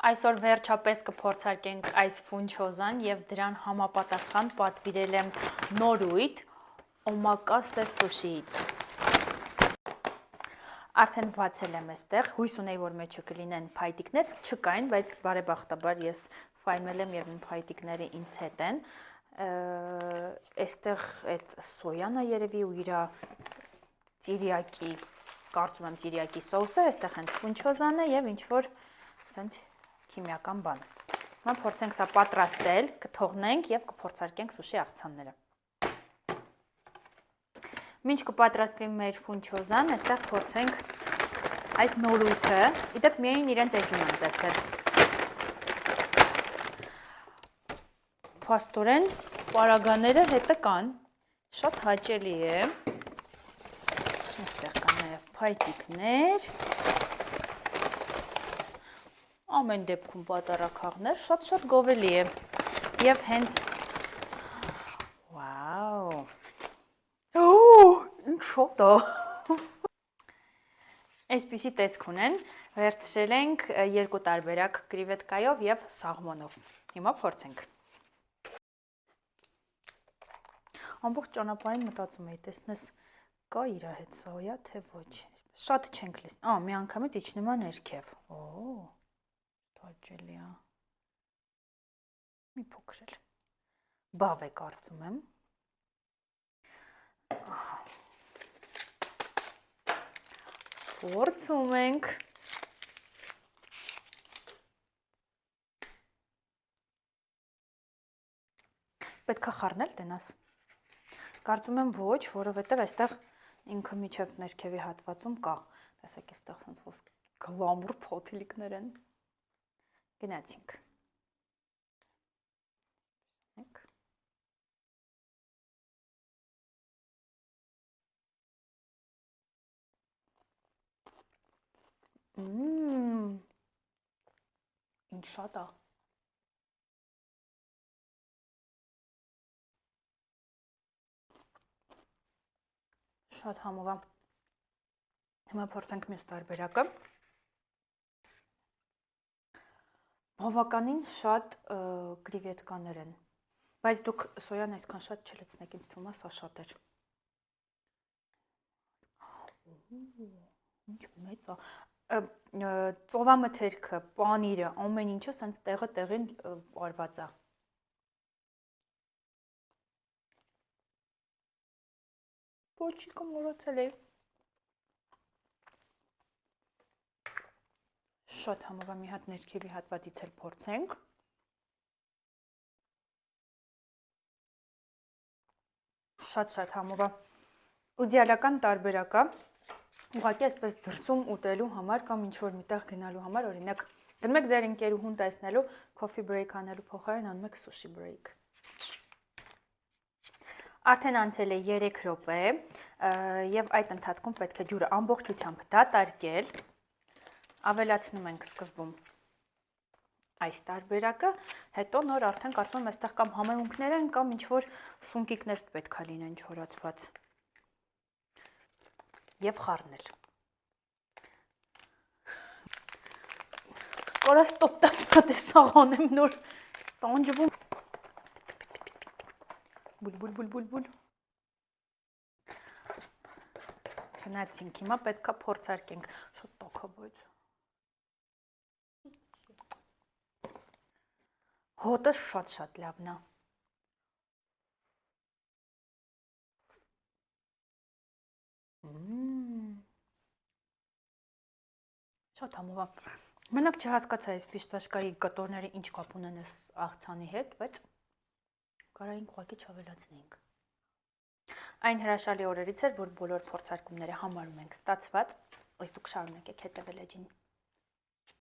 Այսօր վերջապես կփորձարկենք այս ֆունչոզան եւ դրան համապատասխան պատվիրել եմ նորույթ օմակասե սուշիից։ Արդեն բացել եմ այստեղ, հույս ունեի, որ մեջը կլինեն փայտիկներ, չկային, բայց բարեբախտաբար ես ֆայմել եմ եւ իմ փայտիկները ինձ հետ են։ Այստեղ այդ սոյանը երևի ու իր տիրյակի, կարծում եմ տիրյակի սոուսը, այստեղ հենց ֆունչոզան է եւ ինչ որ ասենց քիմիական բան։ Հիմա փորձենք սա պատրաստել, կթողնենք եւ կփորձարկենք սուշի աղցանները։ Մինչ կպատրաստվի մեր ֆունչոզան, այստեղ փորձենք այս նորույթը, իդեպ միայն իրենց էջում եմ տեսել։ Փաստորեն պարագաները հետը կան, շատ հաճելի է։ Այստեղ կան նաեւ փայտիկներ։ Ամեն դեպքում պատարակաղներ, շատ գովելի է։ Եվ հենց վաու։ Ինչ շոտ է։ Այսպիսի տեսք ունեն, վերցրել ենք երկու տարբերակ կրիվետկայով եւ սաղմոնով։ Հիմա փորձենք։ Ամբողջ ճանապարհին մտածում էի, տեսնես կա իր հետ սոյա, թե ոչ։ Շատ չենք լսի։ Մի անգամից իջնում է ներքև։ Հաճելի է։ Մի փոքր էլ։ Բավ է կարծում եմ։ Փորձում ենք։ Պետք է խառնել տենաս։ Կարծում եմ ոչ, որովհետև այստեղ ինքը միջև ներքևի հատվածում կա։ Տեսեք, այստեղ ոնց գլամուր փոթիլիկներ են։ Գնացինք։ Ինչ շատ է։ Շատ համով է։ Հիմա փորձենք մյուս տարբերակը։ Բավականին շատ կրիվետկաներ են, բայց դուք սոյան այսքան շատ չլցնեք, ինձ թվում է սա շատ էր։ Ինչ մեծ է։ Ծովամթերքը, պանիրը, ամեն ինչը սենց տեղը տեղին արված է։ Պոչիկը մոռացել էի։ Շատ համով է, մի հատ ներքևի հատվածից էլ փորձենք։ Շատ համով է։ Իդեալական տարբերակ է։ Ուղղակի այսպես դրսում ուտելու համար կամ ինչ-որ միտեղ գնալու համար, օրինակ, գնում եք ձեր ընկերուհուն տեսնելու, coffee break անելու փոխարեն անում եք sushi break։ Արդեն անցել է 3 րոպե, եւ այդ ընթացքում պետք է ջուրը ամբողջությամբ դատարկել։ Ավելացնում ենք սկզբում այս տարբերակը, հետո նոր արդեն կարծում եմ այստեղ կամ համեմունքներ են, կամ ինչ-որ սունկիկներ պետք է լինեն չորացված։ Եվ խառնել։ Կարա ստոպ 10 մատ է սաղանեմ նոր տանջվում։ Բուլ։ Գնացինք, հիմա պետք է փորձարկենք, շատ տաք է բայց։ Հոտը շատ լավն է։ Շատ համով է։ Մենակ չհասկացա այս ֆիշտաշկայի կտորները ինչ կապ ունեն այս աղցանի հետ, բայց կարայինք ուղղակի չավելացնեինք։ Այն հրաշալի օրերից էր, որ բոլոր փորձարկումները համարում ենք ստացված, իսկ դուք շարունակեք հետևել էջին։